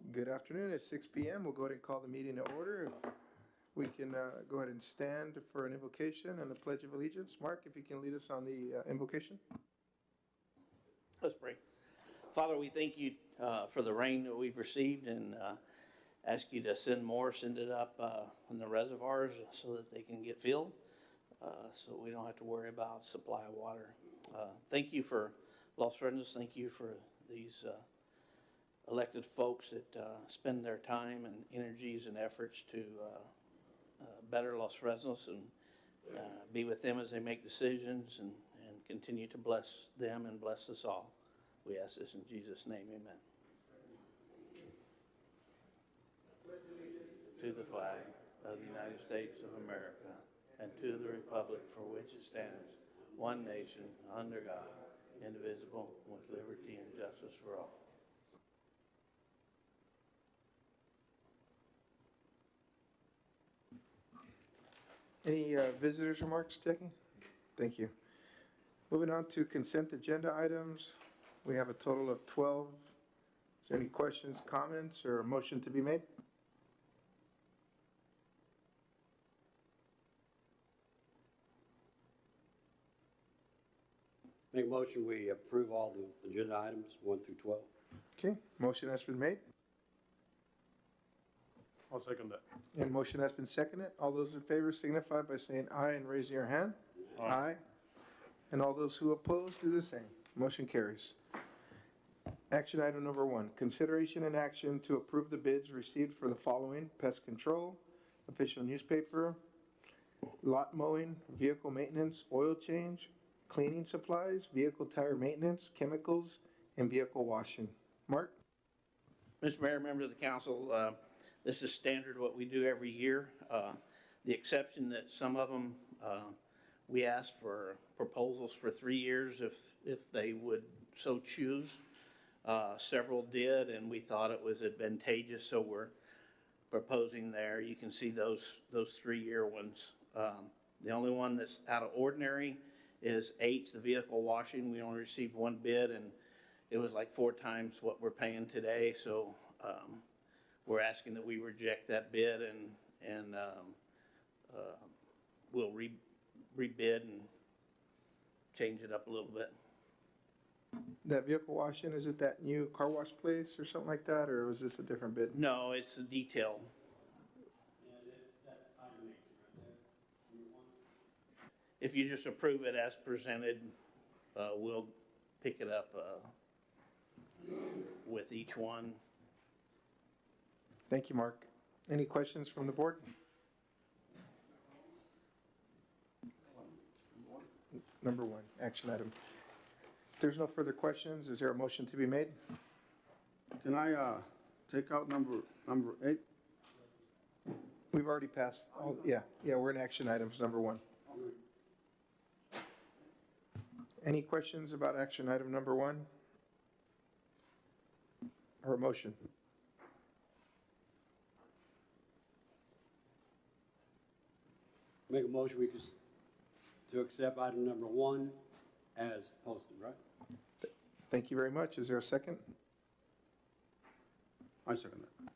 Good afternoon. It's 6 p.m. We'll go ahead and call the meeting to order. If we can go ahead and stand for an invocation and the Pledge of Allegiance. Mark, if you can lead us on the invocation. Let's pray. Father, we thank you for the rain that we've received and ask you to send more, send it up in the reservoirs so that they can get filled, so we don't have to worry about supply of water. Thank you for Los Fresnos. Thank you for these elected folks that spend their time and energies and efforts to better Los Fresnos and be with them as they make decisions and continue to bless them and bless us all. We ask this in Jesus' name, amen. To the flag of the United States of America and to the republic for which it stands, one nation, under God, indivisible, with liberty and justice for all. Any visitors' remarks, Jackie? Thank you. Moving on to consent agenda items. We have a total of 12. Is there any questions, comments, or a motion to be made? Make a motion, we approve all the agenda items 1 through 12. Okay, motion has been made I'll second that. and motion has been seconded. All those in favor signify by saying aye and raising your hand. Aye. And all those who oppose do the same. Motion carries. Action item number 1, consideration and action to approve the bids received for the following: pest control, official newspaper, lot mowing, vehicle maintenance, oil change, cleaning supplies, vehicle tire maintenance, chemicals, and vehicle washing. Mark? Mr. Mayor, members of the council, this is standard what we do every year. The exception that some of them, we ask for proposals for 3 years if they would so choose. Several did, and we thought it was advantageous, so we're proposing there. You can see those 3-year ones. The only one that's out of ordinary is H, the vehicle washing. We only received 1 bid, and it was like 4 times what we're paying today. So we're asking that we reject that bid, and we'll rebid and change it up a little bit. That vehicle washing, is it that new car wash place or something like that, or was this a different bid? No, it's a detail. Yeah, that's item 8 right there. If you just approve it as presented, we'll pick it up with each one. Thank you, Mark. Any questions from the board? Number 1, action item. If there's no further questions, is there a motion to be made? Can I take out number 8? We've already passed, yeah, we're in action items, number 1. Any questions about action item number 1? Or a motion? Make a motion, to accept item number 1 as posted, right? Thank you very much. Is there a second? I second that.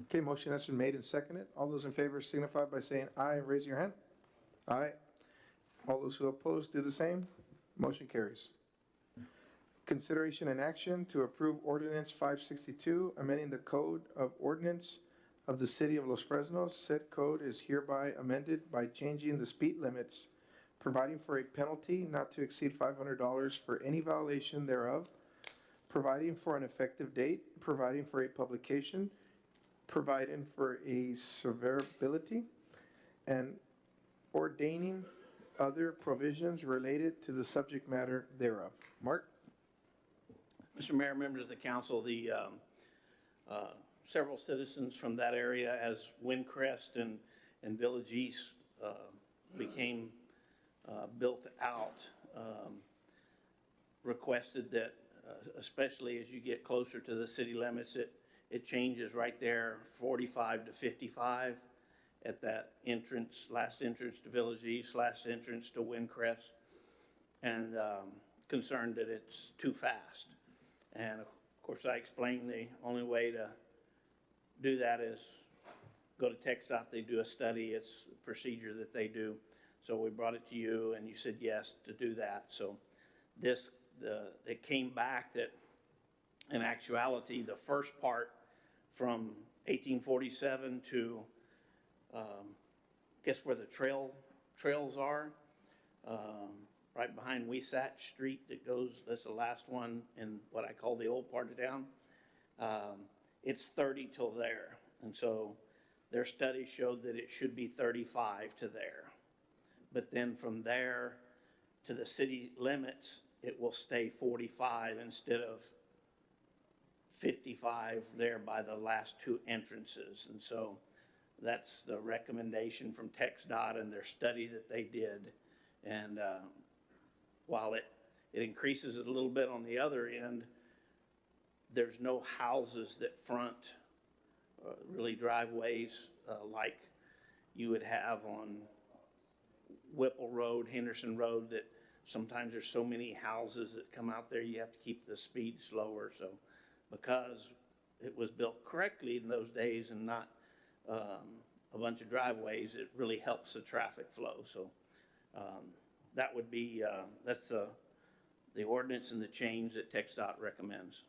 Okay, motion has been made and seconded. All those in favor signify by saying aye and raise your hand. Aye. All those who oppose do the same. Motion carries. Consideration and action to approve Ordinance 562, amending the Code of Ordinance of the City of Los Fresnos. Said code is hereby amended by changing the speed limits, providing for a penalty not to exceed $500 for any violation thereof, providing for an effective date, providing for a publication, providing for a severability, and ordaining other provisions related to the subject matter thereof. Mark? Mr. Mayor, members of the council, the several citizens from that area, as Windcrest and Village East became built out, requested that, especially as you get closer to the city limits, it changes right there, 45 to 55 at that entrance, last entrance to Village East, last entrance to Windcrest, and concerned that it's too fast. And of course, I explained the only way to do that is go to TxDOT, they do a study, it's a procedure that they do. So we brought it to you and you said yes to do that. So it came back that in actuality, the first part from 1847 to, guess where the trails are, right behind Weisach Street that goes, that's the last one in what I call the old part of town. It's 30 till there. And so their study showed that it should be 35 to there. But then from there to the city limits, it will stay 45 instead of 55 there by the last two entrances. And so that's the recommendation from TxDOT and their study that they did. And while it increases it a little bit on the other end, there's no houses that front really driveways like you would have on Whipple Road, Henderson Road, that sometimes there's so many houses that come out there, you have to keep the speed slower. So because it was built correctly in those days and not a bunch of driveways, it really helps the traffic flow. So that would be, that's the ordinance and the change that TxDOT recommends.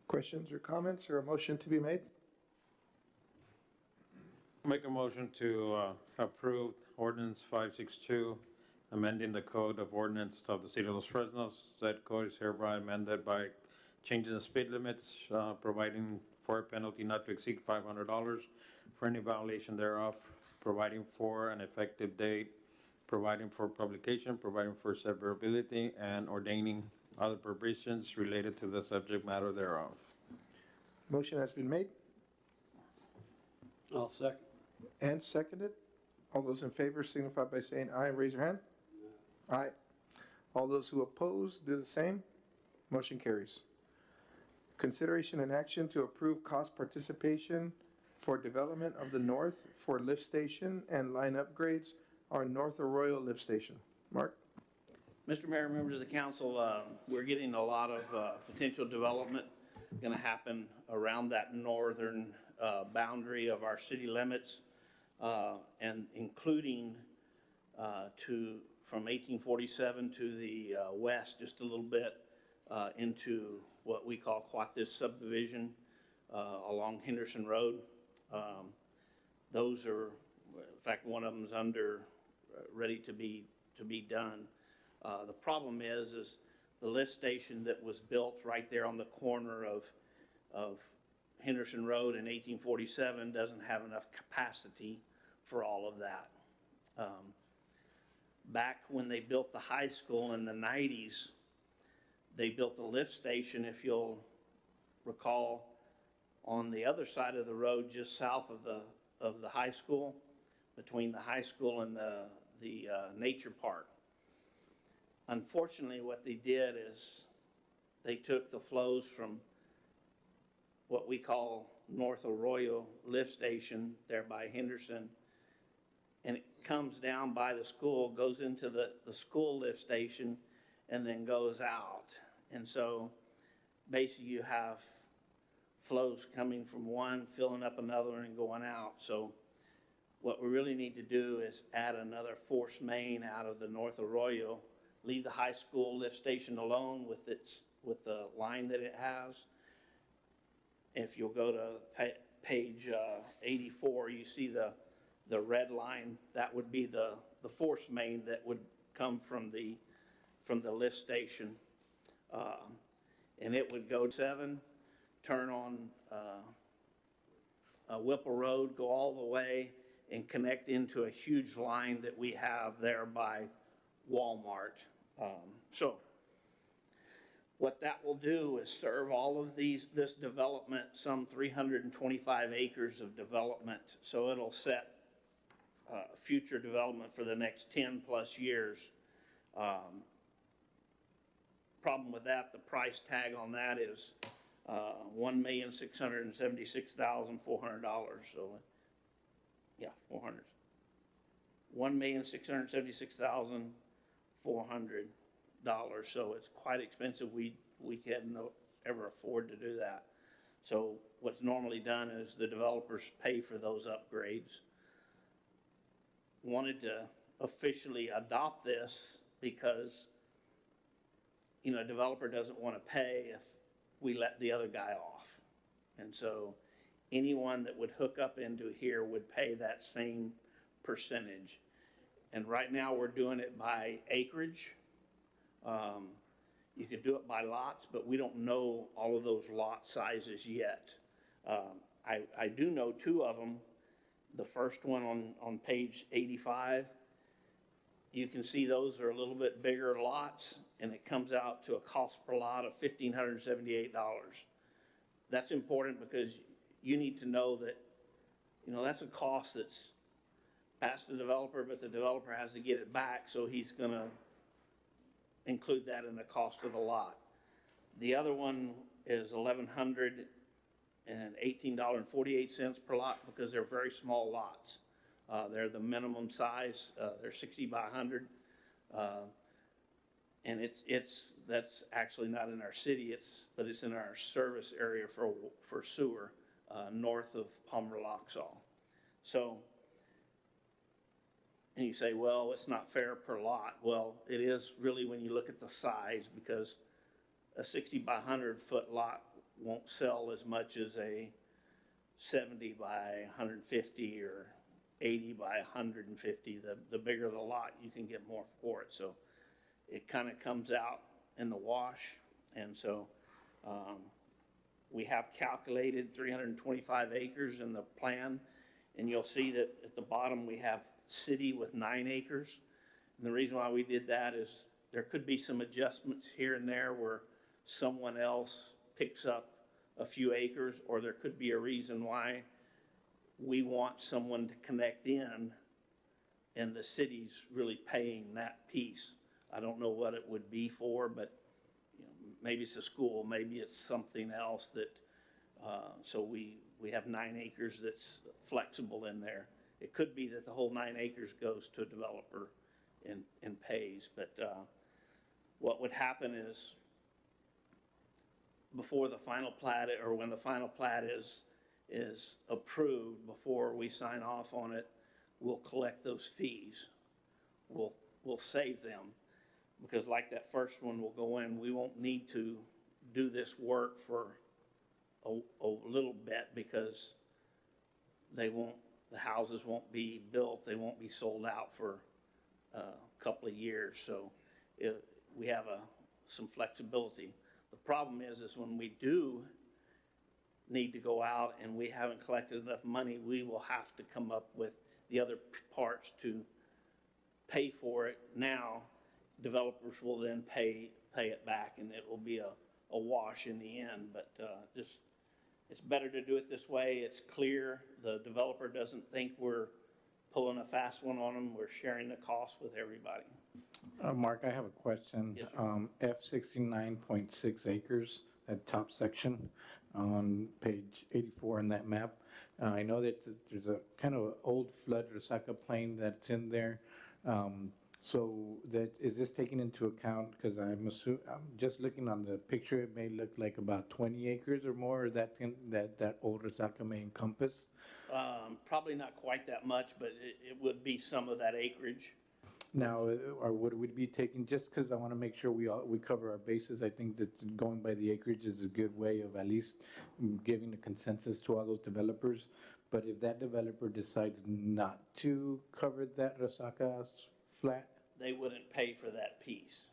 Questions or comments or a motion to be made? Make a motion to approve ordinance 562, amending the code of ordinance of the city of Los Fresnos. Said code is hereby amended by changing the speed limits, providing for a penalty not to exceed $500 for any violation thereof, providing for an effective date, providing for publication, providing for severability, and ordaining other provisions related to the subject matter thereof. Motion has been made I'll second. and seconded. All those in favor signify by saying aye and raise your hand. Aye. All those who oppose do the same. Motion carries. Consideration and action to approve cost participation for development of the north for lift station and line upgrades on North Arroyo Lift Station. Mark? Mr. Mayor, members of the council, we're getting a lot of potential development going to happen around that northern boundary of our city limits, and including from 1847 to the west just a little bit into what we call Cuates subdivision along Henderson Road. Those are, in fact, one of them's ready to be done. The problem is the lift station that was built right there on the corner of Henderson Road in 1847 doesn't have enough capacity for all of that. Back when they built the high school in the 90s, they built the lift station, if you'll recall, on the other side of the road just south of the high school, between the high school and the nature park. Unfortunately, what they did is they took the flows from what we call North Arroyo Lift Station there by Henderson, and it comes down by the school, goes into the school lift station, and then goes out. And so basically you have flows coming from one, filling up another one, and going out. So what we really need to do is add another force main out of the North Arroyo, leave the high school lift station alone with the line that it has. If you'll go to page 84, you see the red line. That would be the force main that would come from the lift station, and it would go 7, turn on Whipple Road, go all the way, and connect into a huge line that we have there by Walmart. So what that will do is serve all of this development, some 325 acres of development. So it'll set future development for the next 10 plus years. Problem with that, the price tag on that is $1,676,400. So yeah, 400. $1,676,400. So it's quite expensive. We couldn't ever afford to do that. So what's normally done is the developers pay for those upgrades. Wanted to officially adopt this because, you know, a developer doesn't want to pay if we let the other guy off. And so anyone that would hook up into here would pay that same percentage. And right now, we're doing it by acreage. You could do it by lots, but we don't know all of those lot sizes yet. I do know two of them. The first one on page 85, you can see those are a little bit bigger lots, and it comes out to a cost per lot of $1,578. That's important because you need to know that, you know, that's a cost that's past the developer, but the developer has to get it back, so he's gonna include that in the cost of the lot. The other one is $1,118.48 per lot because they're very small lots. They're the minimum size, they're 60 by 100. And that's actually not in our city, but it's in our service area for sewer, north of Palmer-Loxall. So, and you say, well, it's not fair per lot. Well, it is really when you look at the size, because a 60 by 100 foot lot won't sell as much as a 70 by 150 or 80 by 150. The bigger the lot, you can get more for it. So it kind of comes out in the wash. And so we have calculated 325 acres in the plan, and you'll see that at the bottom we have city with 9 acres. And the reason why we did that is there could be some adjustments here and there where someone else picks up a few acres, or there could be a reason why we want someone to connect in and the city's really paying that piece. I don't know what it would be for, but you know, maybe it's a school, maybe it's something else that, so we have 9 acres that's flexible in there. It could be that the whole 9 acres goes to a developer and pays, but what would happen is before the final plat, or when the final plat is approved, before we sign off on it, we'll collect those fees. We'll save them, because like that first one will go in, we won't need to do this work for a little bit, because the houses won't be built, they won't be sold out for a couple of years. So we have some flexibility. The problem is when we do need to go out and we haven't collected enough money, we will have to come up with the other parts to pay for it. Now, developers will then pay it back, and it will be a wash in the end. But just, it's better to do it this way. It's clear. The developer doesn't think we're pulling a fast one on them. We're sharing the cost with everybody. Mark, I have a question. Yes, sir. F 69.6 acres, that top section on page 84 in that map. I know that there's a kind of old flood resaca plain that's in there. So that, is this taken into account? Because I'm just looking on the picture, it may look like about 20 acres or more that old resaca may encompass. Probably not quite that much, but it would be some of that acreage. Now, or would we be taking, just because I want to make sure we cover our bases, I think that going by the acreage is a good way of at least giving a consensus to all those developers. But if that developer decides not to cover that resaca flat? They wouldn't pay for that piece,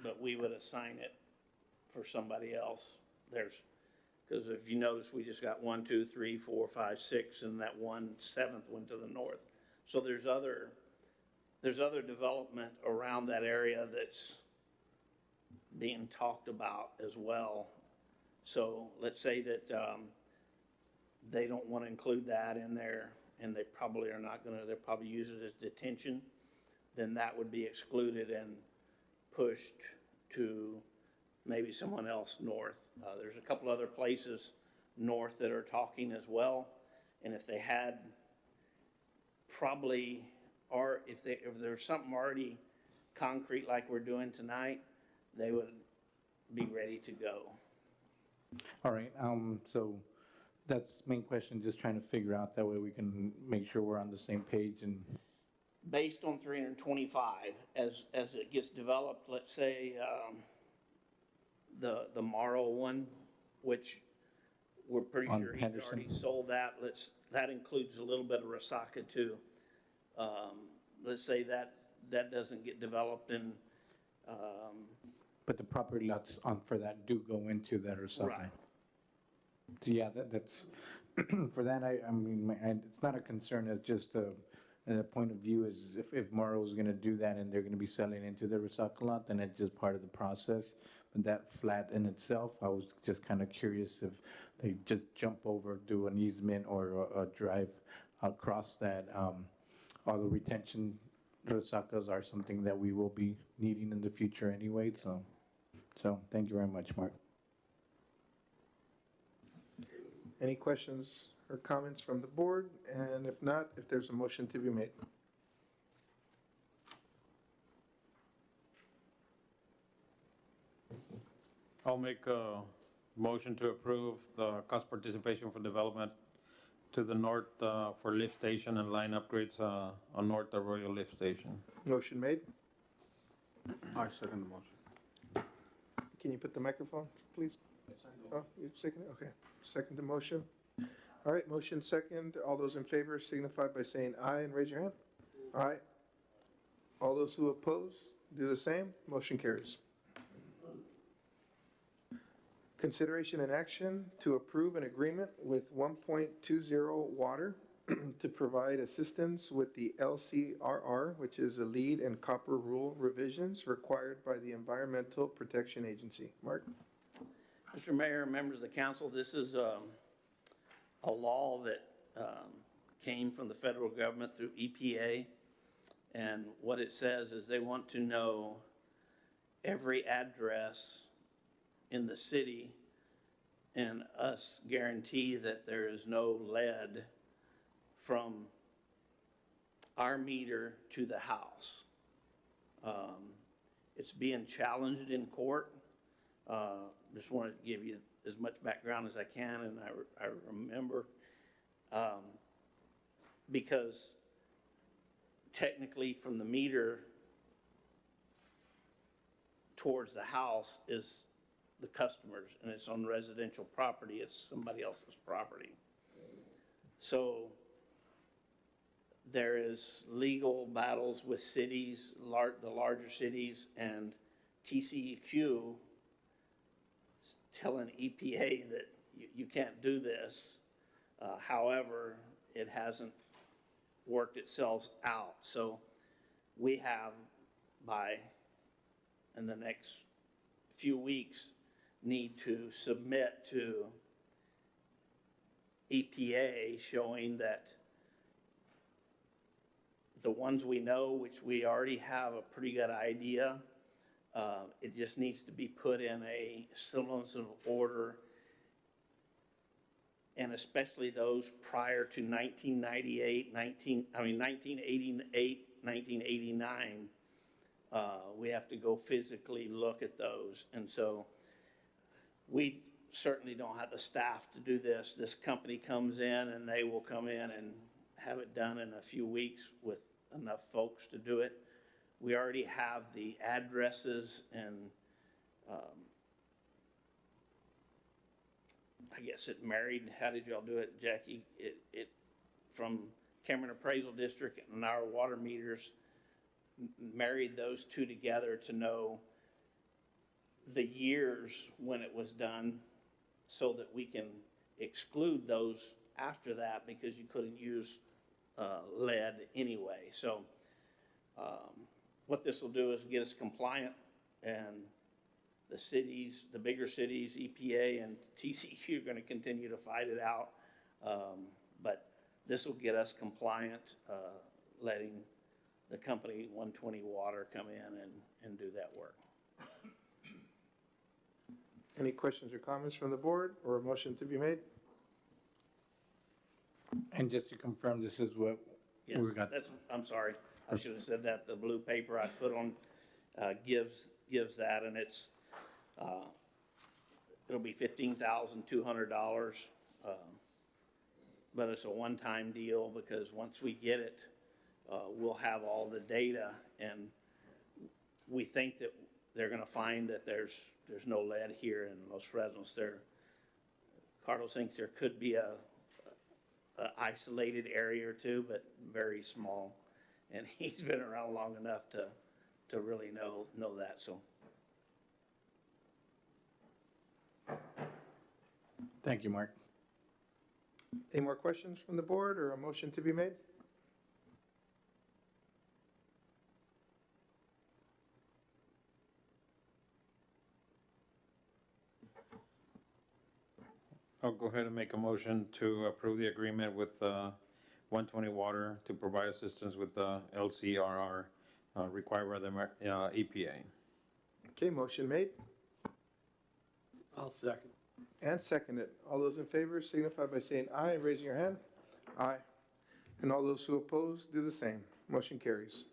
but we would assign it for somebody else. Because if you notice, we just got 1, 2, 3, 4, 5, 6, and that 1/7 went to the north. So there's other development around that area that's being talked about as well. So let's say that they don't want to include that in there, and they probably are not going to, they'll probably use it as detention, then that would be excluded and pushed to maybe someone else north. There's a couple other places north that are talking as well, and if they had probably, or if there's something already concrete like we're doing tonight, they would be ready to go. All right, so that's main question, just trying to figure out, that way we can make sure we're on the same page and, Based on 325, as it gets developed, let's say, the Morrow one, which we're pretty On sure he's Henderson? already sold that, that includes a little bit of Resaca too. Let's say that doesn't get developed in, but the property lots on, for that do go into that or something. Right. So yeah, that's, for that, I mean, it's not a concern, it's just a point of view is if Morrow's gonna do that and they're gonna be selling into the recycle lot, then it's just part of the process. But that flat in itself, I was just kind of curious if they just jump over, do an easement or a drive across that. All the retention recycles are something that we will be needing in the future anyway, so thank you very much, Mark. Any questions or comments from the board? And if not, if there's a motion to be made. I'll make a motion to approve the cost participation for development to the north for lift station and line upgrades on North Arroyo Lift Station. Motion made. I second the motion. Can you put the microphone, please? Oh, you second it? Okay. Second the motion. All right, motion second. All those in favor signify by saying aye and raise your hand. Aye. All those who oppose, do the same. Motion carries. Consideration and action to approve an agreement with 1.20 Water to provide assistance with the LCRR, which is the lead and copper rule revisions required by the Environmental Protection Agency. Mark? Mr. Mayor, members of the council, this is a law that came from the federal government through EPA. And what it says is they want to know every address in the city and us guarantee that there is no lead from our meter to the house. It's being challenged in court. Just want to give you as much background as I can, and I remember, because technically from the meter towards the house is the customers, and it's on residential property, it's somebody else's property. So there is legal battles with cities, the larger cities, and TCEQ telling EPA that you can't do this. However, it hasn't worked itself out. So we have, in the next few weeks, need to submit to EPA showing that the ones we know, which we already have a pretty good idea, it just needs to be put in a semblance of order, and especially those prior to 1988, 1988, 1989, we have to go physically look at those. And so we certainly don't have the staff to do this. This company comes in and they will come in and have it done in a few weeks with enough folks to do it. We already have the addresses and I guess it married, how did y'all do it, Jackie? It from Cameron Appraisal District and our water meters married those two together to know the years when it was done, so that we can exclude those after that, because you couldn't use lead anyway. So what this will do is get us compliant, and the cities, the bigger cities, EPA and TCQ are going to continue to fight it out. But this will get us compliant, letting the company 120 Water come in and do that work. Any questions or comments from the board, or a motion to be made? And just to confirm, this is what Yes, we got. I'm sorry, I should have said that. The blue paper I put on gives that, and it's it'll be $15,200. But it's a one-time deal because once we get it, we'll have all the data, and we think that they're gonna find that there's no lead here in Los Fresnos. Carlos thinks there could be a isolated area or two, but very small. And he's been around long enough to really know that, so. Thank you, Mark. Any more questions from the board or a motion to be made? I'll go ahead and make a motion to approve the agreement with 120 Water to provide assistance with the LCRR required by the EPA. Okay, motion made I'll second. and seconded. All those in favor signify by saying aye and raising your hand. Aye. And all those who oppose, do the same. Motion carries.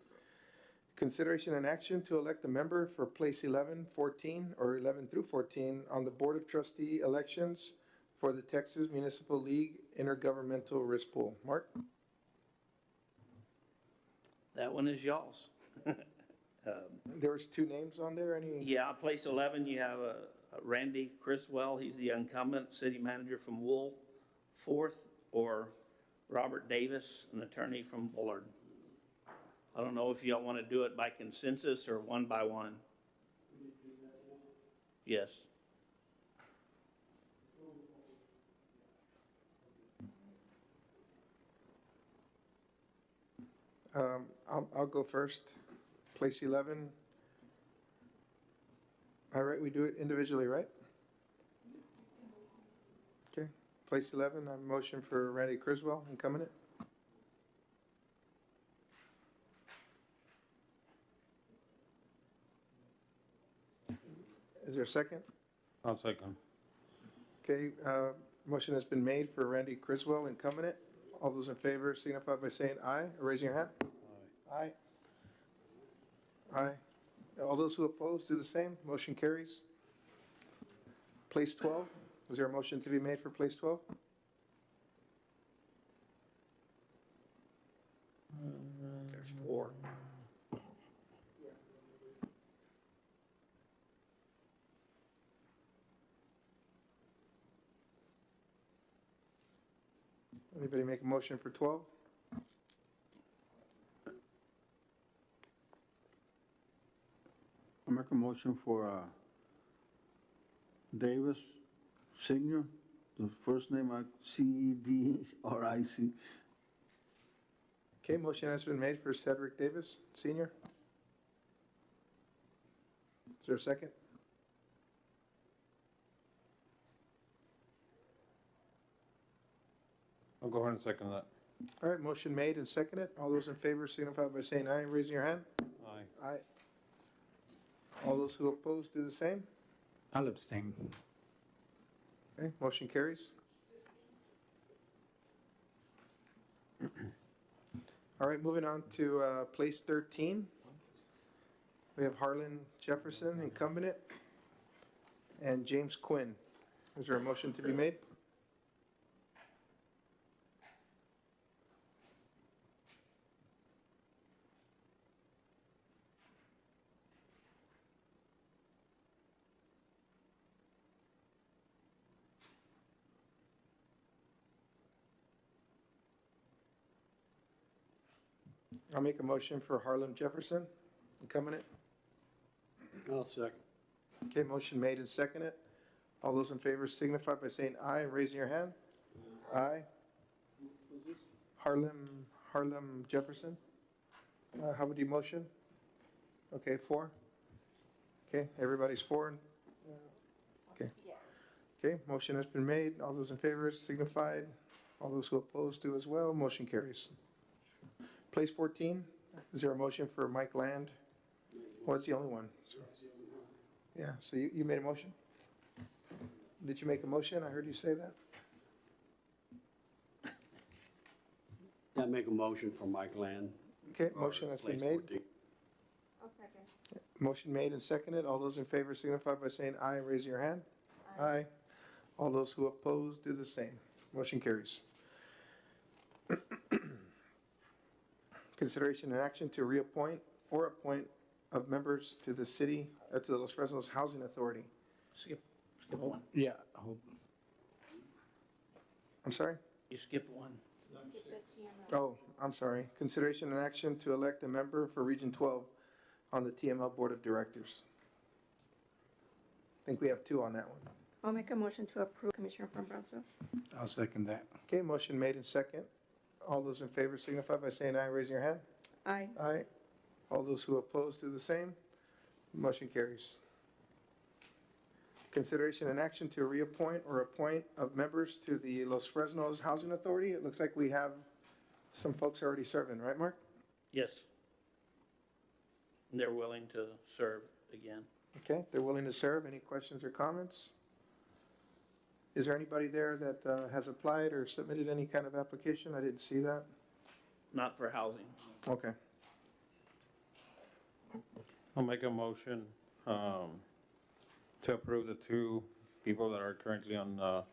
Consideration and action to elect a member for place 11, 14, or 11 through 14 on the Board of Trustee elections for the Texas Municipal League Intergovernmental Risk Pool. Mark? That one is y'all's. There was two names on there, any? Yeah, place 11, you have Randy Criswell, he's the incumbent city manager from Wool, 4th, or Robert Davis, an attorney from Bullard. I don't know if y'all want to do it by consensus or one by one. Yes. I'll go first. Place 11. All right, we do it individually, right? Okay, place 11, I motion for Randy Criswell, incumbent. Is there a second? I'll second. Okay, motion has been made for Randy Criswell, incumbent. All those in favor signify by saying aye, or raising your hand. Aye. Aye. All those who oppose, do the same. Motion carries. Place 12, is there a motion to be made for place 12? There's 4. Anybody make a motion for 12? I make a motion for Davis Senior, the first name Cedric. Okay, motion has been made for Cedric Davis, Senior. Is there a second? I'll go ahead and second that. All right, motion made and seconded. All those in favor signify by saying aye and raising your hand. Aye. Aye. All those who oppose, do the same. I'll abstain. Okay, motion carries. All right, moving on to place 13. We have Harlan Jefferson, incumbent, and James Quinn. Is there a motion to be made? I'll make a motion for Harlan Jefferson, incumbent. I'll second. Okay, motion made and seconded. All those in favor signify by saying aye and raising your hand. Aye. Harlem Jefferson. How would you motion? Okay, 4? Okay, everybody's 4? Okay. Okay, motion has been made. All those in favor signified. All those who oppose do as well. Motion carries. Place 14, is there a motion for Mike Land? Well, it's the only one. Yeah, so you made a motion? Did you make a motion? I heard you say that. I make a motion for Mike Land. Okay, motion has been Place made. 14. I'll second. Motion made and seconded. All those in favor signify by saying aye and raising your hand. Aye. All those who oppose do the same. Motion carries. Consideration and action to reappoint or appoint of members to the city, to the Los Fresnos Housing Authority. Skip one. Yeah, hold, I'm sorry? You skip one. Oh, I'm sorry. Consideration and action to elect a member for Region 12 on the TML Board of Directors. I think we have two on that one. I'll make a motion to approve Commissioner from Brownsville. I'll second that. Okay, motion made and second. All those in favor signify by saying aye, raise your hand. Aye. Aye. All those who oppose do the same. Motion carries. Consideration and action to reappoint or appoint of members to the Los Fresnos Housing Authority. It looks like we have some folks already serving, right, Mark? Yes. They're willing to serve again. Okay, they're willing to serve. Any questions or comments? Is there anybody there that has applied or submitted any kind of application? I didn't see that. Not for housing. Okay. I'll make a motion to approve the two people that are currently on,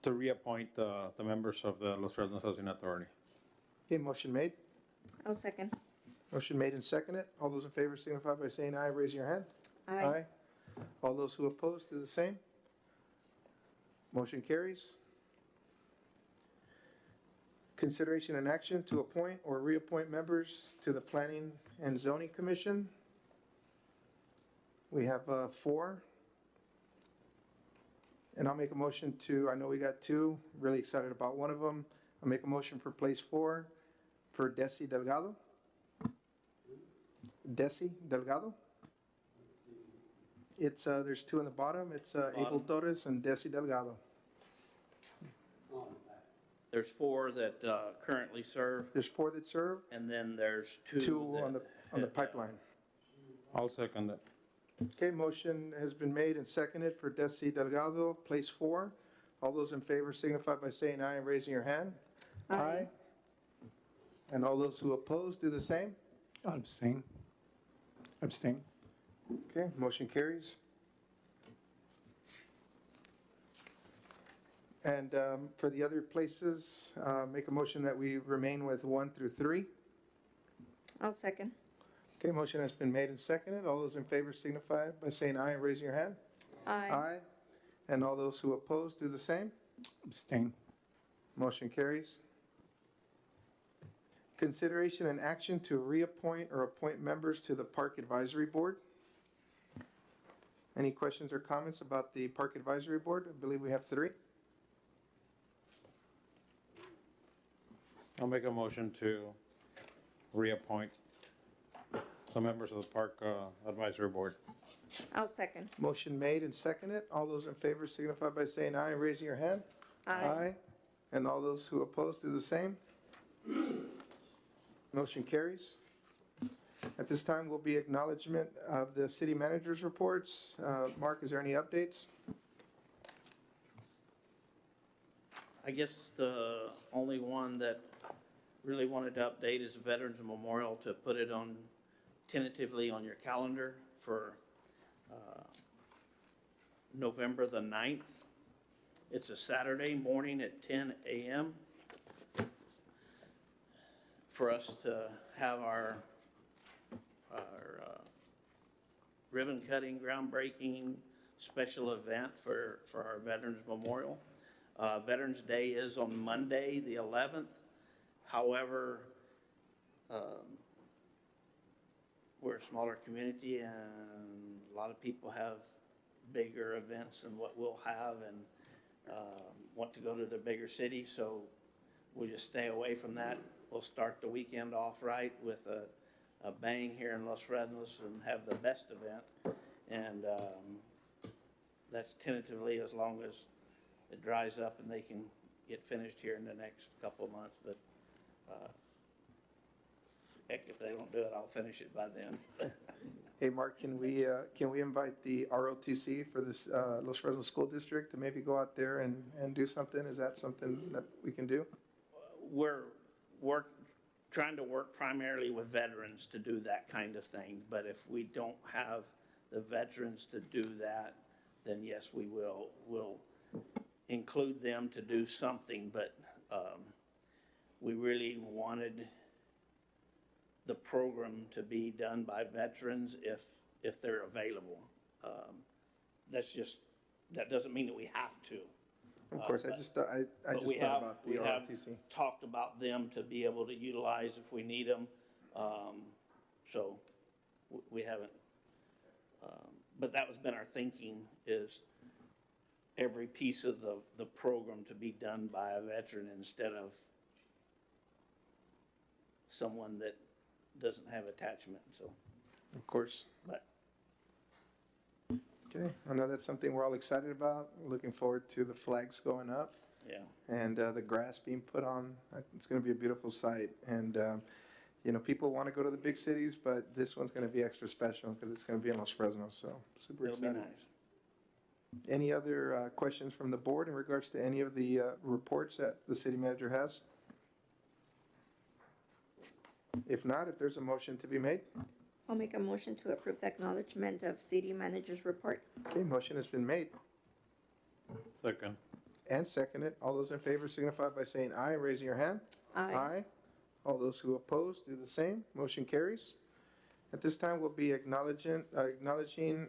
to reappoint the members of the Los Fresnos Housing Authority. Okay, motion made. I'll second. Motion made and seconded. All those in favor signify by saying aye, raise your hand. Aye. All those who oppose do the same. Motion carries. Consideration and action to appoint or reappoint members to the Planning and Zoning Commission. We have 4. And I'll make a motion to, I know we got 2, really excited about one of them. I'll make a motion for place 4 for Desi Delgado. Desi Delgado. It's, there's 2 on the bottom. It's Abel Torres and Desi Delgado. There's 4 that currently serve, There's 4 that serve, and then there's 2. 2 on that the have, pipeline. I'll second it. Okay, motion has been made and seconded for Desi Delgado, place 4. All those in favor signify by saying aye and raising your hand. Aye. And all those who oppose do the same. I'll abstain. Abstain. Okay, motion carries. And for the other places, make a motion that we remain with 1 through 3. I'll second. Okay, motion has been made and seconded. All those in favor signify by saying aye and raising your hand. Aye. And all those who oppose do the same. Abstain. Motion carries. Consideration and action to reappoint or appoint members to the Park Advisory Board. Any questions or comments about the Park Advisory Board? I believe we have 3. I'll make a motion to reappoint some members of the Park Advisory Board. I'll second. Motion made and seconded. All those in favor signify by saying aye and raising your hand. Aye. And all those who oppose do the same. Motion carries. At this time will be acknowledgement of the city manager's reports. Mark, is there any updates? I guess the only one that really wanted to update is Veterans Memorial, to put it on tentatively on your calendar for November the 9th. It's a Saturday morning at 10 a.m. for us to have our ribbon cutting, groundbreaking special event for our Veterans Memorial. Veterans Day is on Monday, the 11th. However, we're a smaller community and a lot of people have bigger events than what we'll have and want to go to the bigger city, so we'll just stay away from that. We'll start the weekend off right with a bang here in Los Fresnos and have the best event. And that's tentatively as long as it dries up and they can get finished here in the next couple of months. But heck, if they don't do it, I'll finish it by then. Hey, Mark, can we invite the ROTC for this Los Fresnos School District to maybe go out there and do something? Is that something that we can do? We're trying to work primarily with veterans to do that kind of thing, but if we don't have the veterans to do that, then yes, we'll include them to do something, but we really wanted the program to be done by veterans if they're available. That doesn't mean that we have to. Of course, I but- just, I But just we thought have, about we the have ROTC. talked about them to be able to utilize if we need them. So we haven't, but that was been our thinking, is every piece of the program to be done by a veteran instead of someone that doesn't have attachment, so, Of course. but Okay, I know that's something we're all excited about. Looking forward to the flags going up yeah. and the grass being put on. It's going to be a beautiful sight. And, you know, people want to go to the big cities, but this one's going to be extra special because it's going to be in Los Fresnos, so super It'll be excited. nice. Any other questions from the board in regards to any of the reports that the city manager has? If not, if there's a motion to be made. I'll make a motion to approve the acknowledgement of city manager's report. Okay, motion has been made Second. and seconded. All those in favor signify by saying aye, raising your hand. Aye. All those who oppose do the same. Motion carries. At this time, we'll be acknowledging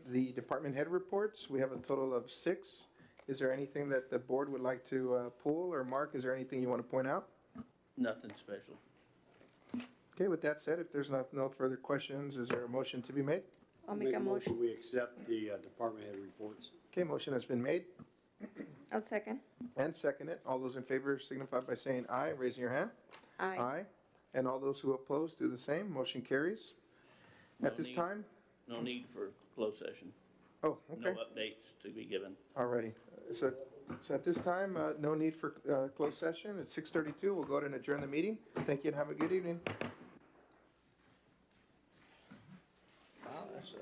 the department head reports. We have a total of 6. Is there anything that the board would like to pull, or Mark, is there anything you want to point out? Nothing special. Okay, with that said, if there's no further questions, is there a motion to be made? I'll make a motion. We accept the department head reports. Okay, motion has been made I'll second. and seconded. All those in favor signify by saying aye, raising your hand. Aye. And all those who oppose do the same. Motion carries. At No this need. time, No need for closed session. oh, No okay, updates to be given. alrighty. So at this time, no need for closed session. It's 6:32. We'll go ahead and adjourn the meeting. Thank you and have a good evening. Wow, that's a